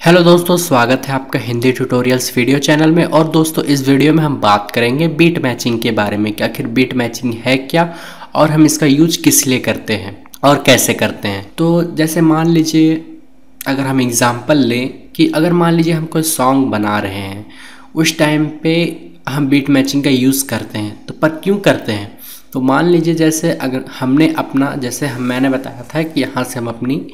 Hello दोस्तों, स्वागत है आपका हिंदी ट्यूटोरियल्स वीडियो चैनल में। और दोस्तों, इस वीडियो में हम बात करेंगे बीट मैचिंग के बारे में कि आखिर बीट मैचिंग है क्या और हम इसका यूज किस लिए करते हैं और कैसे करते हैं। तो जैसे मान लीजिए, अगर हम एग्जांपल लें कि अगर मान लीजिए हम कोई सॉन्ग बना रहे हैं, उस टाइम पे हम बीट मैचिंग का यूज़ करते हैं। तो पर क्यों करते हैं? तो मान लीजिए जैसे अगर हमने अपना मैंने बताया था कि यहाँ से हम अपनी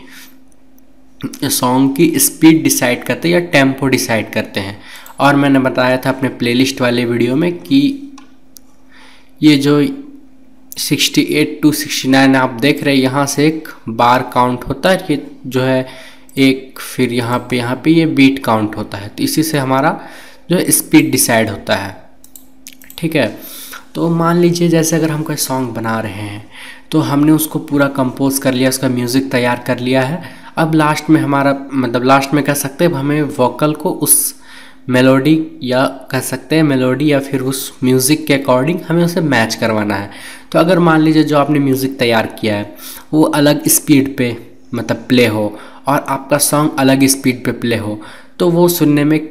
सॉन्ग की स्पीड डिसाइड करते हैं या टेम्पो डिसाइड करते हैं। और मैंने बताया था अपने प्लेलिस्ट वाले वीडियो में कि ये जो 68 to 69 आप देख रहे हैं, यहाँ से एक बार काउंट होता है, ये जो है एक, फिर यहाँ पे ये बीट काउंट होता है। तो इसी से हमारा जो है स्पीड डिसाइड होता है। ठीक है, तो मान लीजिए जैसे अगर हम कोई सॉन्ग बना रहे हैं तो हमने उसको पूरा कंपोज कर लिया, उसका म्यूज़िक तैयार कर लिया है। अब लास्ट में हमारा लास्ट में कह सकते हैं हमें वोकल को उस मेलोडी या कह सकते हैं मेलोडी या फिर उस म्यूज़िक के अकॉर्डिंग हमें उसे मैच करवाना है। तो अगर मान लीजिए जो आपने म्यूज़िक तैयार किया है वो अलग स्पीड पे प्ले हो और आपका सॉन्ग अलग स्पीड पे प्ले हो, तो वो सुनने में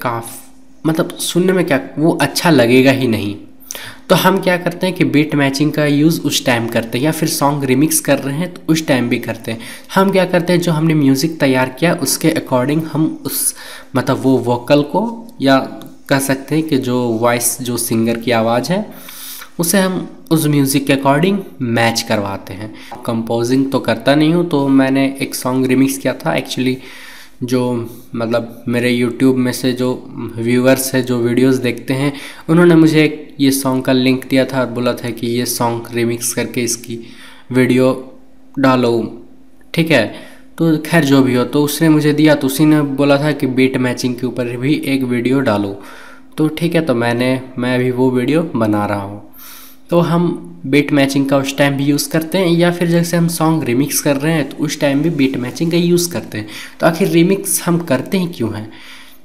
सुनने में क्या वो अच्छा लगेगा ही नहीं। तो हम क्या करते हैं कि बीट मैचिंग का यूज़ उस टाइम करते हैं, या फिर सॉन्ग रिमिक्स कर रहे हैं तो उस टाइम भी करते हैं। हम क्या करते हैं, जो हमने म्यूज़िक तैयार किया उसके अकॉर्डिंग हम उस वो वोकल को, या कह सकते हैं कि जो वॉइस जो सिंगर की आवाज़ है उसे हम उस म्यूज़िक के अकॉर्डिंग मैच करवाते हैं। कंपोजिंग तो करता नहीं हूँ, तो मैंने एक सॉन्ग रिमिक्स किया था एक्चुअली। जो मेरे YouTube में से जो व्यूअर्स है, जो वीडियोस देखते हैं, उन्होंने मुझे ये सॉन्ग का लिंक दिया था और बोला था कि ये सॉन्ग रिमिक्स करके इसकी वीडियो डालो। ठीक है, तो खैर जो भी हो, तो उसने मुझे दिया, तो उसी ने बोला था कि बीट मैचिंग के ऊपर भी एक वीडियो डालो। तो ठीक है, तो मैं अभी वो वीडियो बना रहा हूँ। तो हम बीट मैचिंग का उस टाइम भी यूज़ करते हैं, या फिर जैसे हम सॉन्ग रिमिक्स कर रहे हैं तो उस टाइम भी बीट मैचिंग का यूज़ करते हैं। तो आखिर रिमिक्स हम करते ही क्यों हैं?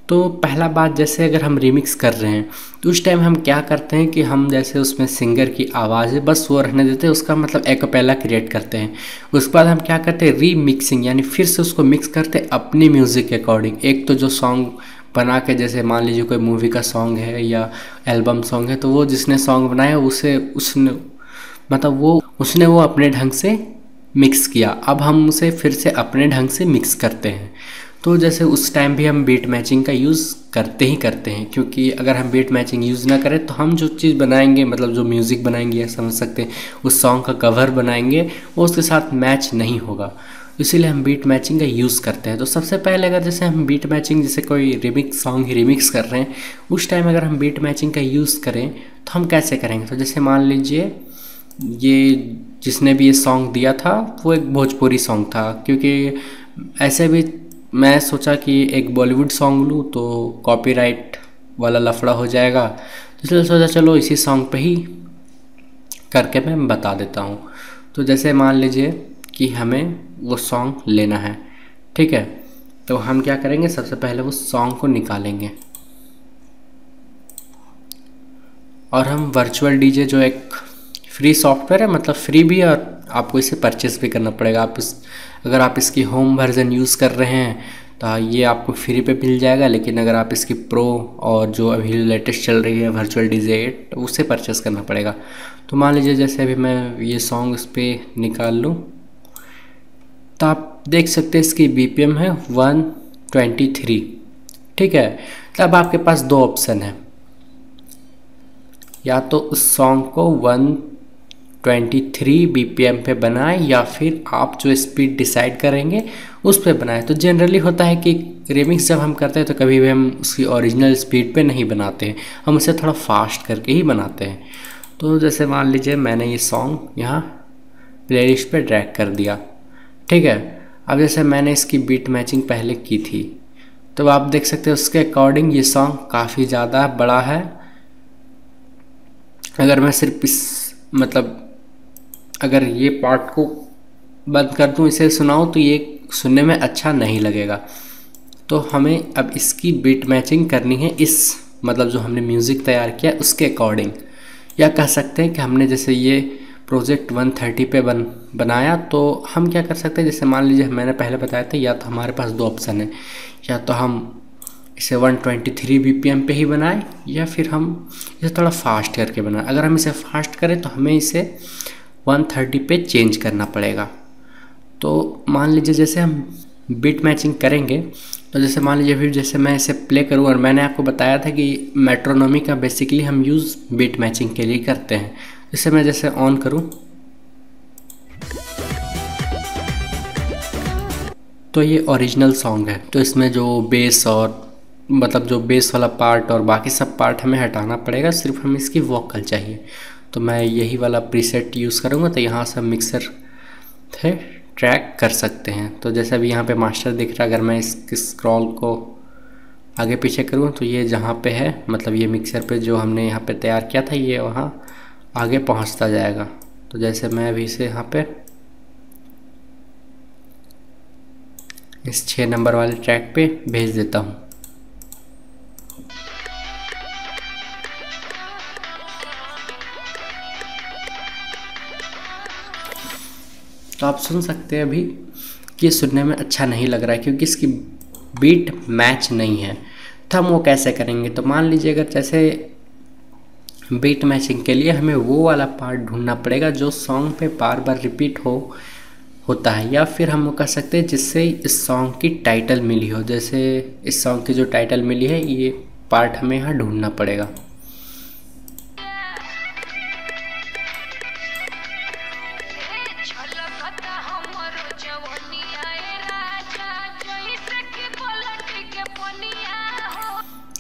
तो पहला बात, जैसे अगर हम रिमिक्स कर रहे हैं तो उस टाइम हम क्या करते हैं कि हम जैसे उसमें सिंगर की आवाज़ है बस वो रहने देते हैं, उसका एक्पेला क्रिएट करते हैं। उसके बाद हम क्या करते हैं, रीमिक्सिंग, यानी फिर से उसको मिक्स करते हैं अपनी म्यूज़िक के अकॉर्डिंग। एक तो जो सॉन्ग बना के, जैसे मान लीजिए कोई मूवी का सॉन्ग है या एल्बम सॉन्ग है, तो वो जिसने सॉन्ग बनाया उसने वो अपने ढंग से मिक्स किया। अब हम उसे फिर से अपने ढंग से मिक्स करते हैं। तो जैसे उस टाइम भी हम बीट मैचिंग का यूज़ करते हैं, क्योंकि अगर हम बीट मैचिंग यूज़ ना करें तो हम जो चीज़ बनाएंगे, जो म्यूज़िक बनाएंगे या समझ सकते हैं उस सॉन्ग का कवर बनाएंगे, वो उसके साथ मैच नहीं होगा। इसीलिए हम बीट मैचिंग का यूज़ करते हैं। तो सबसे पहले अगर जैसे हम बीट मैचिंग, जैसे कोई रिमिक्स सॉन्ग ही रिमिक्स कर रहे हैं, उस टाइम अगर हम बीट मैचिंग का यूज़ करें तो हम कैसे करेंगे? तो जैसे मान लीजिए ये जिसने भी ये सॉन्ग दिया था वो एक भोजपुरी सॉन्ग था, क्योंकि ऐसे भी मैं सोचा कि एक बॉलीवुड सॉन्ग लूँ तो कॉपीराइट वाला लफड़ा हो जाएगा, तो इसलिए सोचा चलो इसी सॉन्ग पे ही करके मैं बता देता हूँ। तो जैसे मान लीजिए कि हमें वो सॉन्ग लेना है, ठीक है, तो हम क्या करेंगे, सबसे पहले वो सॉन्ग को निकालेंगे और हम वर्चुअल डीजे जो एक फ्री सॉफ्टवेयर है, फ्री भी है और आपको इसे परचेस भी करना पड़ेगा। अगर आप इसकी होम वर्जन यूज़ कर रहे हैं तो ये आपको फ्री पे मिल जाएगा, लेकिन अगर आप इसकी प्रो और जो अभी लेटेस्ट चल रही है वर्चुअल डीजे 8, उसे परचेस करना पड़ेगा। तो मान लीजिए जैसे अभी मैं ये सॉन्ग इस पर निकाल लूँ, तो आप देख सकते हैं इसकी BPM है 123। ठीक है, तो अब आपके पास दो ऑप्शन है, या तो उस सॉन्ग को 123 BPM पे बनाएं, या फिर आप जो स्पीड डिसाइड करेंगे उस पे बनाएं। तो जनरली होता है कि रिमिक्स जब हम करते हैं तो कभी भी हम उसकी ओरिजिनल स्पीड पे नहीं बनाते हैं, हम उसे थोड़ा फास्ट करके ही बनाते हैं। तो जैसे मान लीजिए मैंने ये सॉन्ग यहाँ प्लेलिस्ट पे ड्रैग कर दिया। ठीक है, अब जैसे मैंने इसकी बीट मैचिंग पहले की थी, तो आप देख सकते हैं उसके अकॉर्डिंग ये सॉन्ग काफ़ी ज़्यादा बड़ा है। अगर मैं सिर्फ अगर ये पार्ट को बंद कर दूँ, इसे सुनाऊँ, तो ये सुनने में अच्छा नहीं लगेगा। तो हमें अब इसकी बीट मैचिंग करनी है जो हमने म्यूज़िक तैयार किया उसके अकॉर्डिंग, या कह सकते हैं कि हमने जैसे ये प्रोजेक्ट 130 पे बनाया, तो हम क्या कर सकते हैं, जैसे मान लीजिए मैंने पहले बताया था, या तो हमारे पास दो ऑप्शन है, या तो हम इसे 123 BPM पे ही बनाएं या फिर हम इसे थोड़ा फास्ट करके बनाएं। अगर हम इसे फास्ट करें तो हमें इसे 130 पे चेंज करना पड़ेगा। तो मान लीजिए जैसे हम बीट मैचिंग करेंगे तो जैसे मान लीजिए फिर जैसे मैं इसे प्ले करूँ, और मैंने आपको बताया था कि मेट्रोनोमी का बेसिकली हम यूज़ बीट मैचिंग के लिए करते हैं। इसे मैं जैसे ऑन करूँ तो ये ओरिजिनल सॉन्ग है। तो इसमें जो बेस और मतलब जो बेस वाला पार्ट और बाकी सब पार्ट हमें हटाना पड़ेगा, सिर्फ हमें इसकी वोकल चाहिए। तो मैं यही वाला प्रीसेट यूज़ करूँगा। तो यहाँ से मिक्सर थे ट्रैक कर सकते हैं। तो जैसे अभी यहाँ पे मास्टर दिख रहा है, अगर मैं इस स्क्रॉल को आगे पीछे करूँ तो ये जहाँ पे है मतलब ये मिक्सर पे जो हमने यहाँ पे तैयार किया था ये वहाँ आगे पहुँचता जाएगा। तो जैसे मैं अभी इसे यहाँ पे इस 6 नंबर वाले ट्रैक पे भेज देता हूँ। तो आप सुन सकते हैं अभी कि सुनने में अच्छा नहीं लग रहा है क्योंकि इसकी बीट मैच नहीं है। तो हम वो कैसे करेंगे? तो मान लीजिए अगर जैसे बीट मैचिंग के लिए हमें वो वाला पार्ट ढूंढना पड़ेगा जो सॉन्ग पे बार बार रिपीट होता है, या फिर हम वो कर सकते हैं जिससे इस सॉन्ग की टाइटल मिली हो। जैसे इस सॉन्ग की जो टाइटल मिली है ये पार्ट हमें यहाँ ढूंढना पड़ेगा।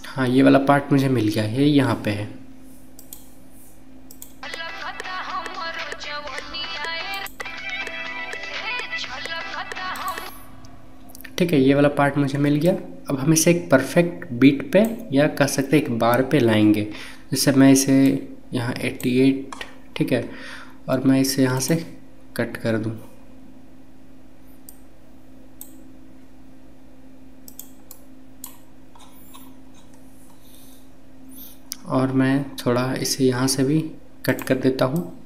हाँ ये वाला पार्ट मुझे मिल गया है, यहाँ पे है। ठीक है, ये वाला पार्ट मुझे मिल गया। अब हम इसे एक परफेक्ट बीट पे या कह सकते हैं एक बार पे लाएंगे। जैसे मैं इसे यहाँ 88, ठीक है, और मैं इसे यहाँ से कट कर दूँ। और मैं थोड़ा इसे यहाँ से भी कट कर देता हूँ।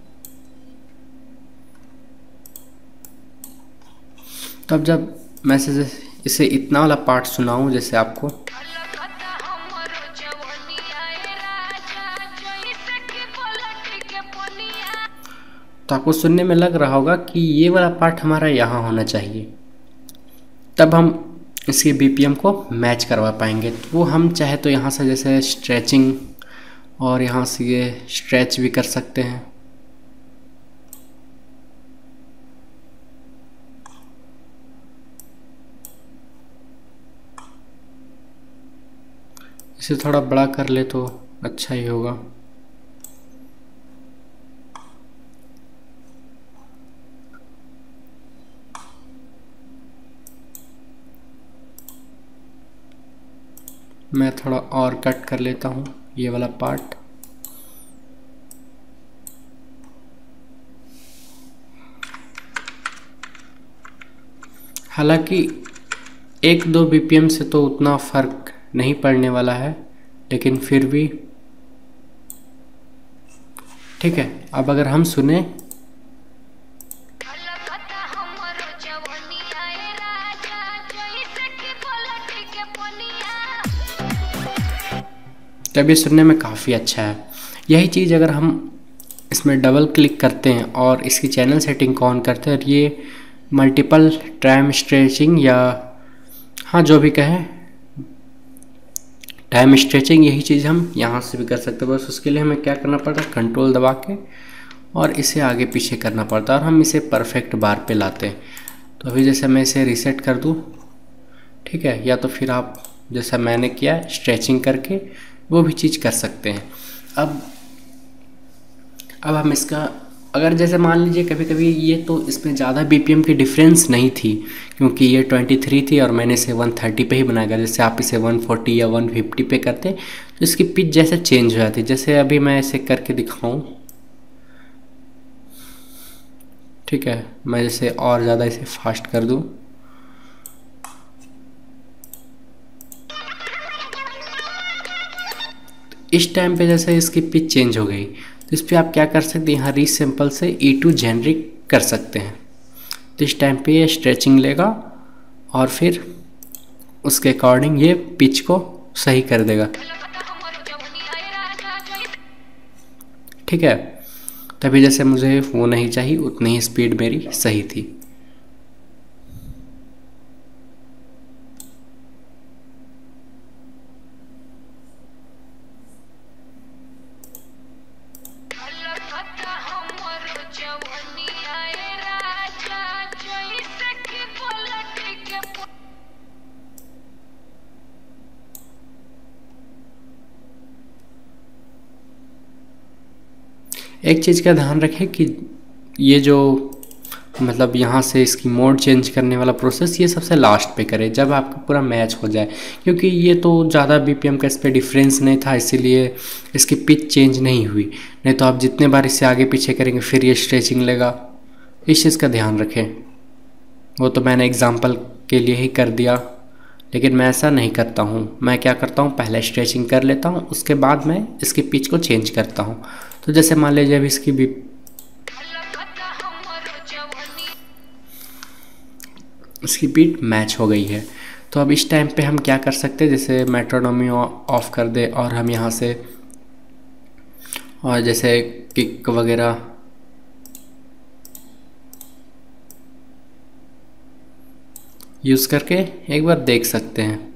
तो अब जब मैं इसे इतना वाला पार्ट सुनाऊँ जैसे आपको, तो आपको सुनने में लग रहा होगा कि ये वाला पार्ट हमारा यहाँ होना चाहिए। तब हम इसके BPM को मैच करवा पाएंगे। तो वो हम चाहे तो यहाँ से जैसे स्ट्रेचिंग और यहाँ से ये स्ट्रेच भी कर सकते हैं। इसे थोड़ा बड़ा कर ले तो अच्छा ही होगा। मैं थोड़ा और कट कर लेता हूँ ये वाला पार्ट। हालांकि 1-2 BPM से तो उतना फ़र्क नहीं पड़ने वाला है, लेकिन फिर भी ठीक है। अब अगर हम सुने तभी सुनने में काफ़ी अच्छा है। यही चीज़ अगर हम इसमें डबल क्लिक करते हैं और इसकी चैनल सेटिंग को ऑन करते हैं और ये मल्टीपल टाइम स्ट्रेचिंग या हाँ जो भी कहें टाइम स्ट्रेचिंग, यही चीज़ हम यहाँ से भी कर सकते हैं। बस उसके लिए हमें क्या करना पड़ता है, कंट्रोल दबा के और इसे आगे पीछे करना पड़ता है और हम इसे परफेक्ट बार पे लाते हैं। तो अभी जैसे मैं इसे रीसेट कर दूँ, ठीक है, या तो फिर आप जैसा मैंने किया स्ट्रेचिंग करके वो भी चीज़ कर सकते हैं। अब हम इसका अगर जैसे मान लीजिए कभी कभी ये तो इसमें ज़्यादा BPM की डिफरेंस नहीं थी क्योंकि ये 23 थी और मैंने इसे 130 पे ही बनाया गया। जैसे आप इसे 140 या 150 पे करते तो इसकी पिच जैसे चेंज हो जाती। जैसे अभी मैं इसे करके दिखाऊं, ठीक है, मैं जैसे और ज़्यादा इसे फास्ट कर दूं, इस टाइम पे जैसे इसकी पिच चेंज हो गई। तो इस पर आप क्या कर सकते हैं, यहाँ रीसैम्पल से E2 जेनरिक कर सकते हैं। तो इस टाइम पे ये स्ट्रेचिंग लेगा और फिर उसके अकॉर्डिंग ये पिच को सही कर देगा। ठीक है, तभी जैसे मुझे वो नहीं चाहिए उतनी ही स्पीड मेरी सही थी। एक चीज़ का ध्यान रखें कि ये जो मतलब यहाँ से इसकी मोड चेंज करने वाला प्रोसेस ये सबसे लास्ट पे करें जब आपका पूरा मैच हो जाए, क्योंकि ये तो ज़्यादा बीपीएम का इस पर डिफरेंस नहीं था, इसीलिए इसकी पिच चेंज नहीं हुई। नहीं तो आप जितने बार इससे आगे पीछे करेंगे फिर ये स्ट्रेचिंग लेगा। इस चीज़ का ध्यान रखें। वो तो मैंने एग्जाम्पल के लिए ही कर दिया, लेकिन मैं ऐसा नहीं करता हूँ। मैं क्या करता हूँ, पहले स्ट्रेचिंग कर लेता हूँ, उसके बाद मैं इसकी पिच को चेंज करता हूँ। तो जैसे मान लीजिए अभी इसकी बीट मैच हो गई है, तो अब इस टाइम पे हम क्या कर सकते हैं, जैसे मेट्रोनोमी ऑफ कर दे और हम यहाँ से और जैसे किक वगैरह यूज़ करके एक बार देख सकते हैं।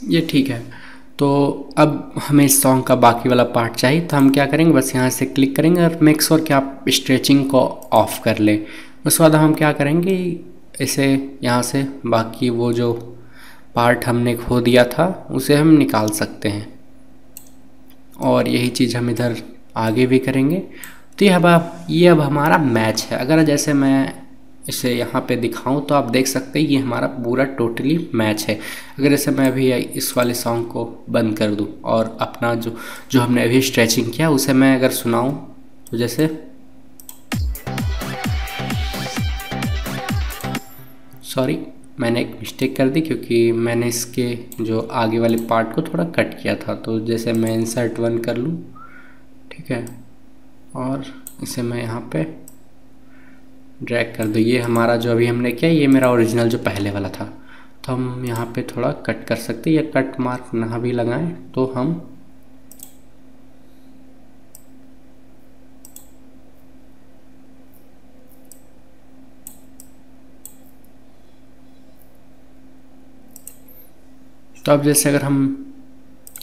ये ठीक है। तो अब हमें इस सॉन्ग का बाकी वाला पार्ट चाहिए, तो हम क्या करेंगे, बस यहाँ से क्लिक करेंगे और मेक श्योर कि आप स्ट्रेचिंग को ऑफ कर लें। उसके बाद हम क्या करेंगे, इसे यहाँ से बाकी वो जो पार्ट हमने खो दिया था उसे हम निकाल सकते हैं, और यही चीज़ हम इधर आगे भी करेंगे। तो ये अब हमारा मैच है। अगर जैसे मैं इसे यहाँ पे दिखाऊं तो आप देख सकते हैं ये हमारा पूरा टोटली मैच है। अगर जैसे मैं अभी इस वाले सॉन्ग को बंद कर दूं और अपना जो हमने अभी स्ट्रेचिंग किया उसे मैं अगर सुनाऊं, तो जैसे सॉरी मैंने एक मिस्टेक कर दी, क्योंकि मैंने इसके जो आगे वाले पार्ट को थोड़ा कट किया था। तो जैसे मैं इंसर्ट 1 कर लूँ, ठीक है, और इसे मैं यहाँ पे ड्रैग कर दो। ये हमारा जो अभी हमने किया ये मेरा ओरिजिनल जो पहले वाला था। तो हम यहाँ पे थोड़ा कट कर सकते हैं, या कट मार्क ना भी लगाएं तो हम तो अब जैसे अगर हम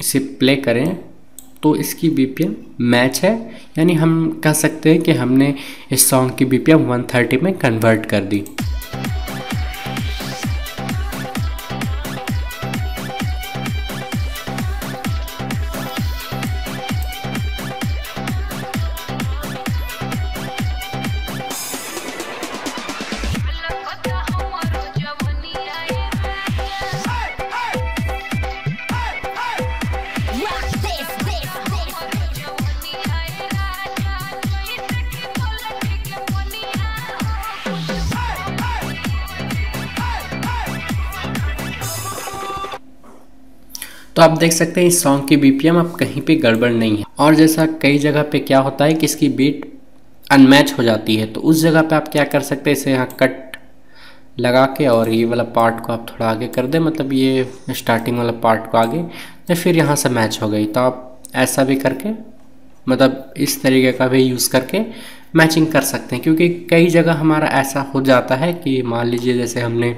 इसे प्ले करें तो इसकी बीपीएम मैच है, यानी हम कह सकते हैं कि हमने इस सॉन्ग की बीपीएम 130 में कन्वर्ट कर दी। तो आप देख सकते हैं इस सॉन्ग की बीपीएम अब कहीं पे गड़बड़ नहीं है। और जैसा कई जगह पे क्या होता है कि इसकी बीट अनमैच हो जाती है, तो उस जगह पे आप क्या कर सकते हैं, इसे यहाँ कट लगा के और ये वाला पार्ट को आप थोड़ा आगे कर दें, मतलब ये स्टार्टिंग वाला पार्ट को आगे, तो फिर यहाँ से मैच हो गई। तो आप ऐसा भी करके मतलब इस तरीके का भी यूज़ करके मैचिंग कर सकते हैं, क्योंकि कई जगह हमारा ऐसा हो जाता है कि मान लीजिए जैसे हमने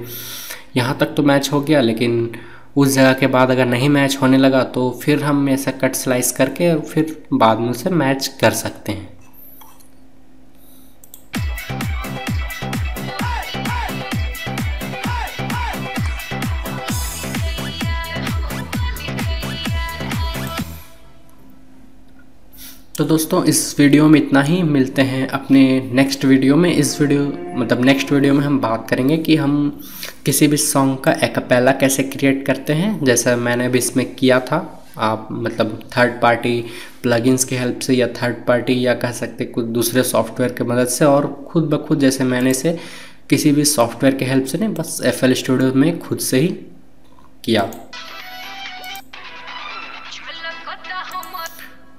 यहाँ तक तो मैच हो गया, लेकिन उस जगह के बाद अगर नहीं मैच होने लगा तो फिर हम ऐसा कट स्लाइस करके और फिर बाद में उसे मैच कर सकते हैं। तो दोस्तों इस वीडियो में इतना ही, मिलते हैं अपने नेक्स्ट वीडियो में। नेक्स्ट वीडियो में हम बात करेंगे कि हम किसी भी सॉन्ग का एक्apella कैसे क्रिएट करते हैं, जैसा मैंने भी इसमें किया था। आप थर्ड पार्टी प्लगइन्स की हेल्प से, या थर्ड पार्टी, या कह सकते कुछ दूसरे सॉफ्टवेयर की मदद से, और खुद ब खुद जैसे मैंने इसे किसी भी सॉफ्टवेयर की हेल्प से नहीं, बस FL Studio में खुद से ही किया।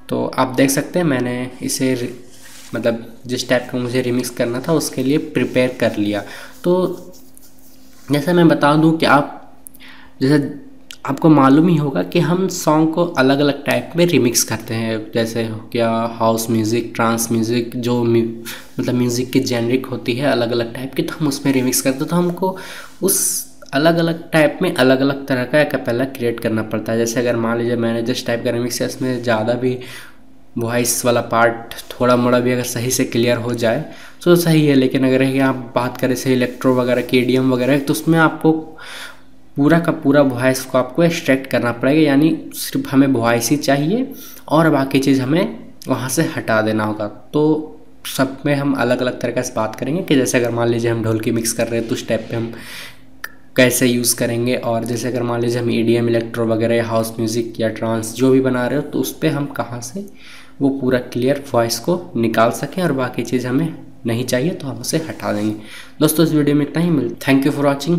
तो आप देख सकते हैं मैंने इसे जिस टाइप का मुझे रिमिक्स करना था उसके लिए प्रिपेयर कर लिया। तो जैसे मैं बता दूं कि जैसे आपको मालूम ही होगा कि हम सॉन्ग को अलग अलग टाइप में रिमिक्स करते हैं, जैसे हो गया हाउस म्यूज़िक, ट्रांस म्यूज़िक, जो म्यूज़िक की जेनरिक होती है अलग अलग टाइप की, तो हम उसमें रिमिक्स करते हैं। तो हमको उस अलग अलग टाइप में अलग अलग तरह का एक्apella क्रिएट करना पड़ता है। जैसे अगर मान लीजिए मैंने जिस टाइप का रिमिक्स है इसमें ज़्यादा भी वॉइस वाला पार्ट थोड़ा मोड़ा भी अगर सही से क्लियर हो जाए तो सही है, लेकिन अगर आप बात करें से इलेक्ट्रो वगैरह की, EDM वगैरह, तो उसमें आपको पूरा का पूरा वॉइस को आपको एक्सट्रैक्ट करना पड़ेगा, यानी सिर्फ हमें वॉइस ही चाहिए और बाकी चीज़ हमें वहाँ से हटा देना होगा। तो सब में हम अलग अलग तरीके से बात करेंगे कि जैसे अगर मान लीजिए हम ढोलकी मिक्स कर रहे हैं तो उस टाइप पे हम कैसे यूज़ करेंगे, और जैसे अगर मान लीजिए हम EDM, इलेक्ट्रो वगैरह, हाउस म्यूज़िक या ट्रांस जो भी बना रहे हो, तो उस पर हम कहाँ से वो पूरा क्लियर वॉइस को निकाल सकें और बाकी चीज़ हमें नहीं चाहिए तो हम उसे हटा देंगे। दोस्तों इस वीडियो में इतना ही, थैंक यू फॉर वॉचिंग।